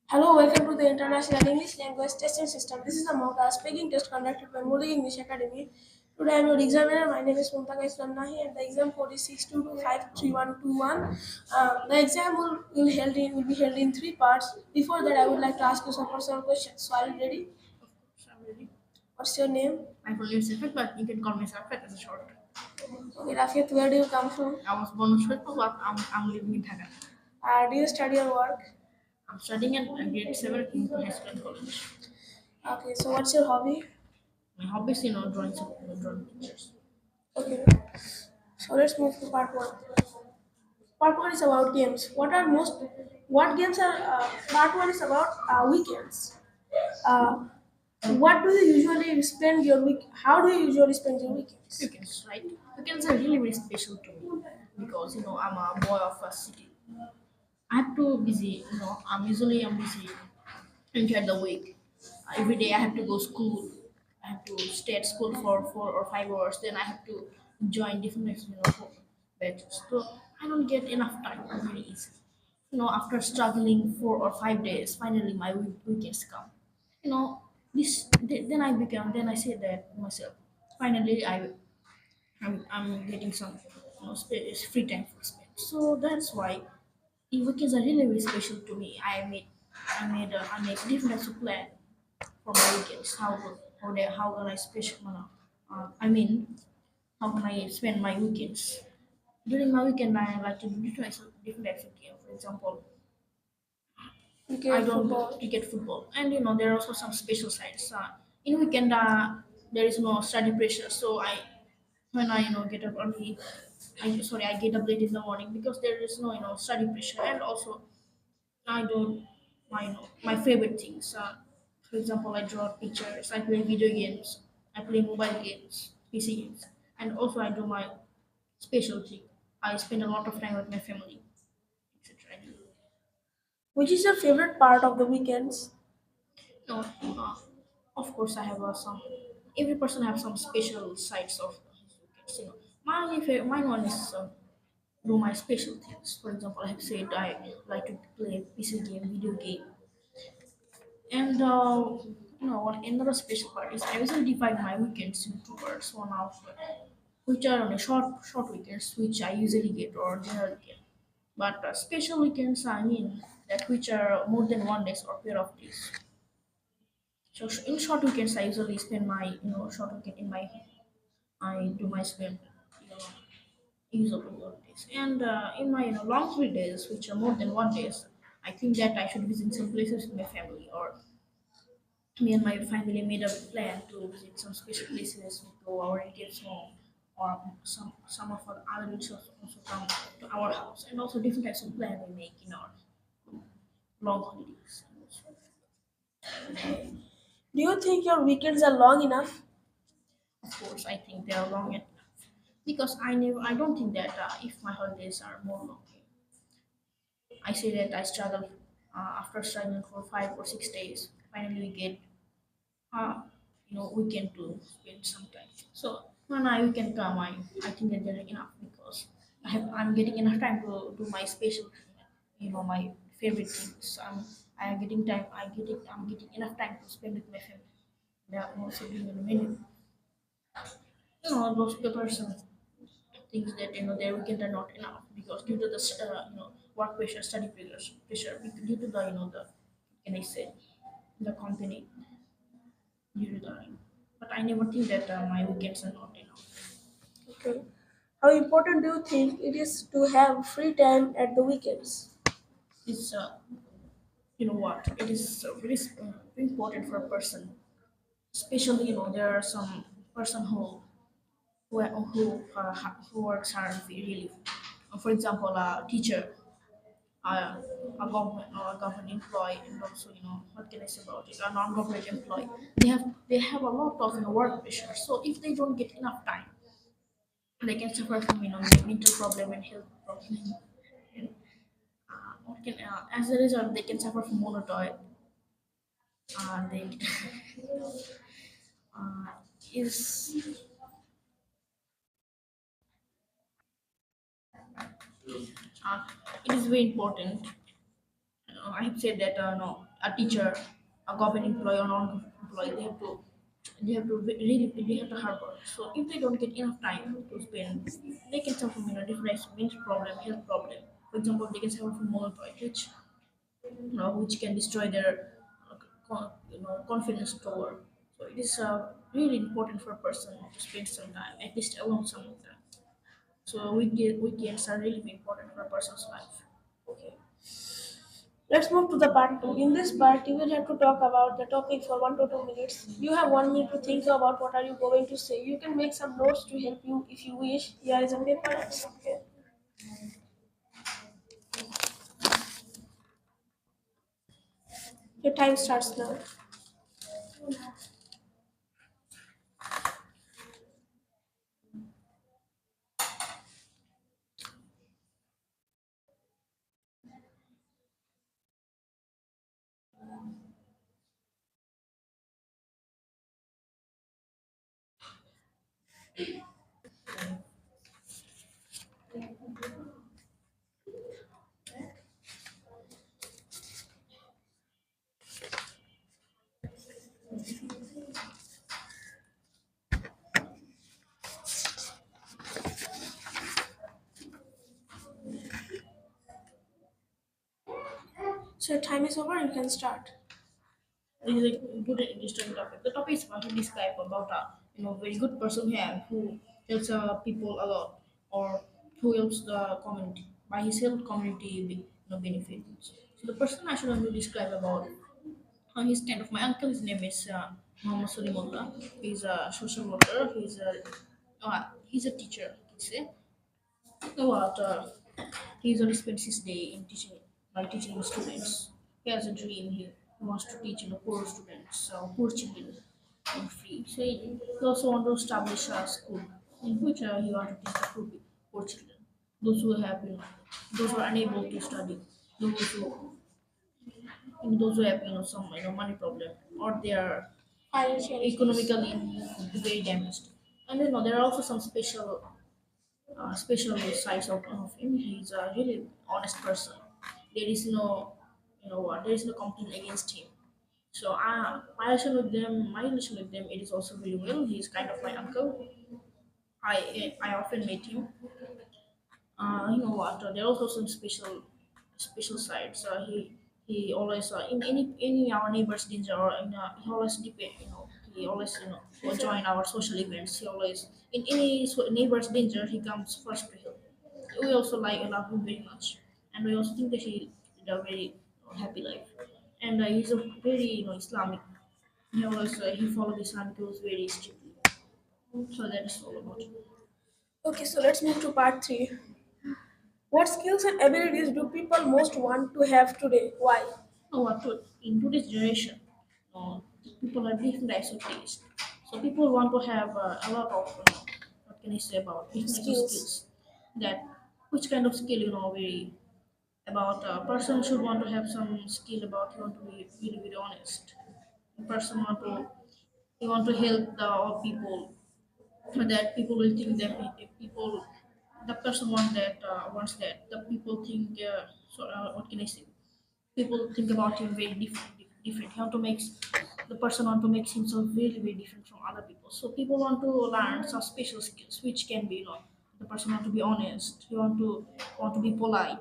Hello, welcome to the International English Language Testing System. This is a mock speaking test conducted by Moody English Academy. Today I am your examiner. My name is Muntaka Islam Nahi and the exam code is 622532121. The exam will be held in three parts. Before that, I would like to ask you some personal questions. So, are you ready? So I'm ready. What's your name? My full name is Safet, but you can call me Safet as a short. Okay, Rafik, where do you come from? I was born in Shweta, but I'm living in Dhaka. Do you study or work? I'm studying at grade 7 in high school and college. Okay, so what's your hobby? My hobby is, drawing pictures. Okay, so let's move to part one. Part one is about games. What games are part one is about weekends. Uh, what do you usually spend your week? How do you usually spend your weekends? Weekends, right? Weekends are really very special to me because I'm a boy of a city. I have to busy. I'm busy entire the week. Every day I have to go school. I have to stay at school for 4 or 5 hours. Then I have to join different batches. So I don't get enough time very easy. After struggling 4 or 5 days, finally my weekends come. You know, then I say that to myself. Finally, I'm getting some space, free time for spend. So that's why weekends are really very special to me. I make different types of plan for my weekends. How can I how can I spend my weekends? During my weekend, I like to do different types of game. For example, I Cricket, don't football. cricket, football, and there are also some special sides. In weekend, there is no study pressure, so when I get up early, I get up late in the morning because there is no study pressure, and also I do my favorite things. For example, I draw pictures, I play video games, I play mobile games, PC games, and also I do my special thing. I spend a lot of time with my family, etc. Which is your favorite part of the weekends? No, of course I have some. Every person have some special sides of his weekends. Mine one is do my special things. For example, I have said I like to play PC game, video game. And what another special part is I usually divide my weekends into two parts. One of which are on a short weekends, which I usually get or generally get. But special weekends, I mean that which are more than 1 days or pair of days. So in short weekends, I usually spend my short weekend in my home. I do my spend you know usually on days. And in my long 3 days, which are more than 1 days, I think that I should visit some places with my family or me and my family made a plan to visit some special places. We go our relatives home, or some of our other relatives also come to our house, and also different types of plan we make in our long holidays. Do you think your weekends are long enough? Of course, I think they are long enough because I don't think that if my holidays are more long, I say that I struggle after struggling for 5 or 6 days. Finally, we get uh, weekend to spend some time. So when I weekend come, I think that they're enough because I'm getting enough time to do my special, my favorite things. I'm getting enough time to spend with my family. They are also doing many, those papers and things that their weekend are not enough because due to the work pressure, study pressure due to the the can I say the company due to the but I never think that my weekends are not enough. Okay. How important do you think it is to have free time at the weekends? It's what it is very important for a person, especially there are some person who works hard really. For example, a teacher, uh, a government employee, and also what can I say about it, a non-government employee. They have a lot of work pressure. So if they don't get enough time, they can suffer from mental problem and health problem. And, as a result, they can suffer from monotone. They uh, is uh, it is very important. I have said that no. a teacher, a government employee or non-employee, they have to hard work. So if they don't get enough time to spend, they can suffer from different mental problem, health problem. For example, they can suffer from monotoid, which can destroy their confidence to work. So it is really important for a person to spend some time, at least alone some time. So weekends are really important for a person's life. Okay. Let's move to the part two. In this part, you will have to talk about the topic for 1 to 2 minutes. You have 1 minute to think about what are you going to say. You can make some notes to help you if you wish. Here is a paper and some pen. Your time starts now. So your time is over. You can start. It is a good and interesting topic. The topic is about to describe about a very good person who helps people a lot, or who helps the community by his help community benefits. So the person I should want to describe about he's kind of my uncle. His name is Muhammad Salimullah. He's a social worker. He's a teacher. I can say. So what? He usually spends his day in teaching, by teaching students. He has a dream. He wants to teach poor students, poor children, in free. So he also wants to establish a school in which he wants to teach the poor children, those who have those who are unable to study, those who those who have some money problem, or they are Financial issues. economically very damaged. And there are also some special sides of him. He's a really honest person. There is there is no complaint against him. So my relation with them, it is also very well. He's kind of my uncle. I often meet him. There are also some special sides. He always in any our neighbors danger, or he always depend. He always will join our social events. He always in any neighbor's danger, he comes first to help. We also love him very much, and we also think that he led a very happy life. And he's a very Islamic. He followed Islamic rules very strictly. So that's all about it. Okay, so let's move to part three. What skills and abilities do people most want to have today? Why? In today's generation, people have different types of taste. So people want to have a lot of what can I say about different types of Skills. skills. That which kind of skill very about a person should want to have some skill about he want to be really very honest. A person want to help the all people, that people will think that if people the person wants that the people think what can I say, people think about him very different. He want to make the person want to make himself very very different from other people. So people want to learn some special skills, which can be the person want to be honest. He want to be polite.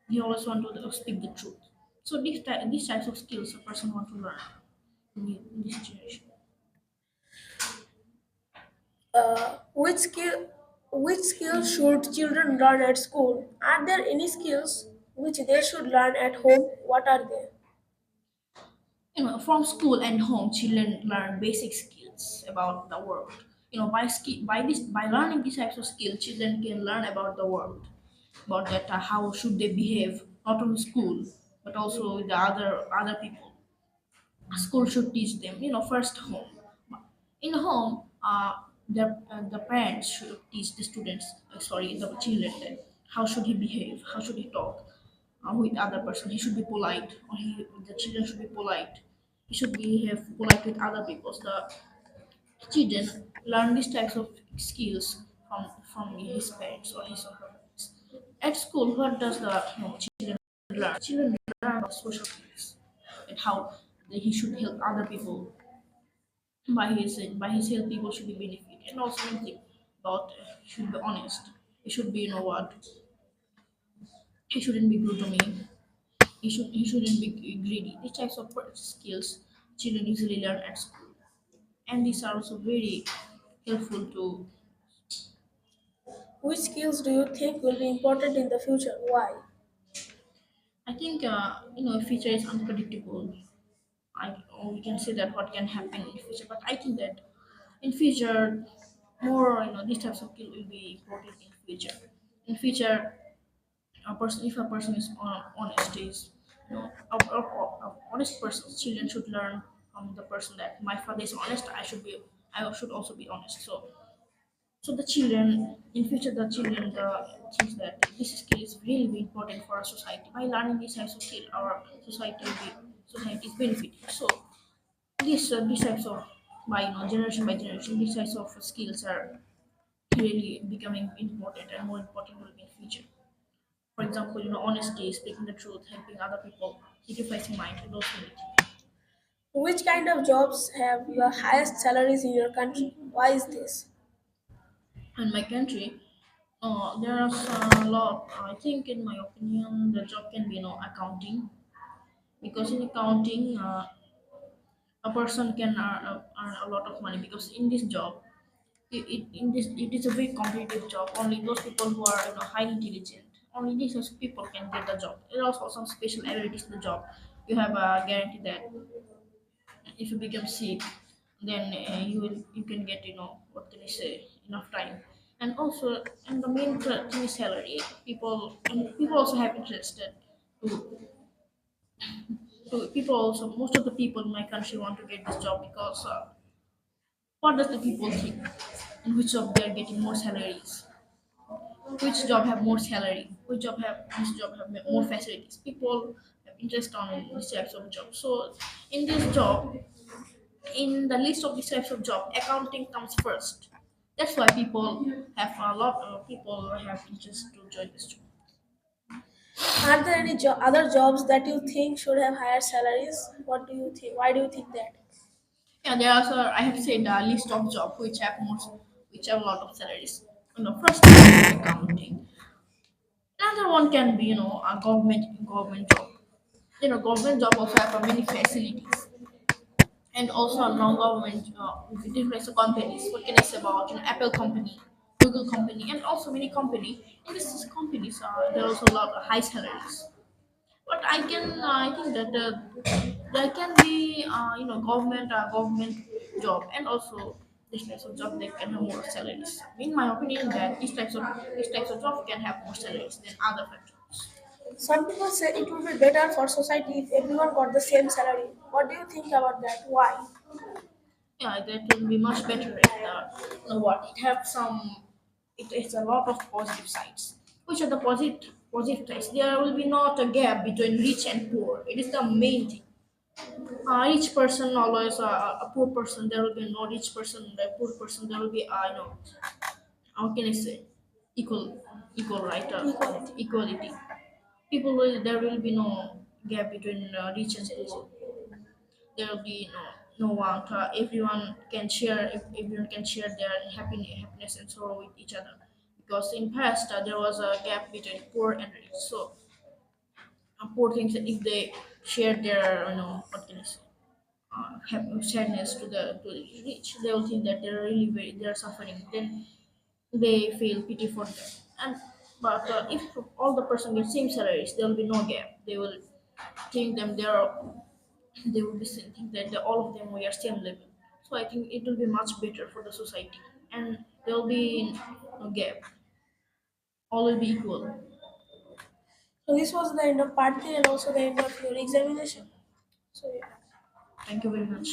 He always want to speak the truth. So these types of skills a person want to learn in this generation. Which skill should children learn at school? Are there any skills which they should learn at home? What are they? From school and home, children learn basic skills about the world. By learning these types of skills, children can learn about the world, about that how should they behave, not only school but also with the other people. School should teach them, first home. In home, the parents should teach the students, the children, that how should he behave, how should he talk with other person. He should be polite, or the children should be polite. He should behave polite with other people. So the children learn these types of skills from his parents or his or her parents. At school, what does the children learn? Children learn about social skills. and how he should help other people. By his help, people should be benefit, and also anything about he should be honest. He should be, what, he shouldn't be rude to me. He shouldn't be greedy. These types of skills children usually learn at school, and these are also very helpful to. Which skills do you think will be important in the future? Why? I think future is unpredictable. Or we can say that what can happen in future, but I think that in future more, these types of skill will be important in future. In future, a person if a person is honest is, a honest person, children should learn from the person that my father is honest. I should also be honest. So the children in future, the children thinks that this skill is really very important for our society. By learning this types of skill, our society is benefiting. So these types of, by generation by generation, these types of skills are really becoming important, and more important will be in future. For example, honesty, speaking the truth, helping other people, sacrificing mind, and those many things. Which kind of jobs have the highest salaries in your country? Why is this? In my country, there are a lot. I think, in my opinion, the job can be, accounting, because in accounting, a person can earn a lot of money, because in this job, it is a very competitive job. Only those people who are, highly intelligent, only these types of people can get the job. There are also some special abilities in the job. You have a guarantee that if you become sick, then you can get, what can I say, enough time. And also, and the main thing is salary. People also have interested to people also, most of the people in my country want to get this job, because what does the people think, in which job they are getting more salaries, which job have more salary, which job have more facilities. People have interest on these types of jobs. So in this job, in the list of these types of job, accounting comes first. That's why people have interest to join this job. Are there any other jobs that you think should have higher salaries? What do you think? Why do you think that? Yeah, there are also, I have said, a list of jobs which have a lot of salaries. First is accounting. Another one can be, a government job. Government job also have many facilities, and also non-government, with different companies. What can I say about, Apple company, Google company, and also many company. In these companies, there are also a lot of high salaries. But I think that there can be, government job, and also this types of job, they can have more salaries. In my opinion, that these types of job can have more salaries than other jobs. Some people say it would be better for society if everyone got the same salary. What do you think about that? Why? Yeah, that will be much better. And what it have some, it has a lot of positive sides. Which are the positive sides? There will be not a gap between rich and poor. It is the main thing. Rich person always, a poor person. There will be no rich person, the poor person. There will be, how can I say, equal, equal, right? Equality. Equality. People will There will be no gap between rich and poor. There will be no one. Everyone can share their happiness and sorrow with each other. Because in past, there was a gap between poor and rich. So poor things that if they share their, what can I say, have sadness to the rich, they will think that they're suffering. Then they feel pity for them. And but if all the person get same salaries, there will be no gap. They will think them they will be think that all of them we are same level. So I think it will be much better for the society, and there will be no gap. All will be equal. So this was the end of part 3 and also the end of your examination. So yeah. Thank you very much.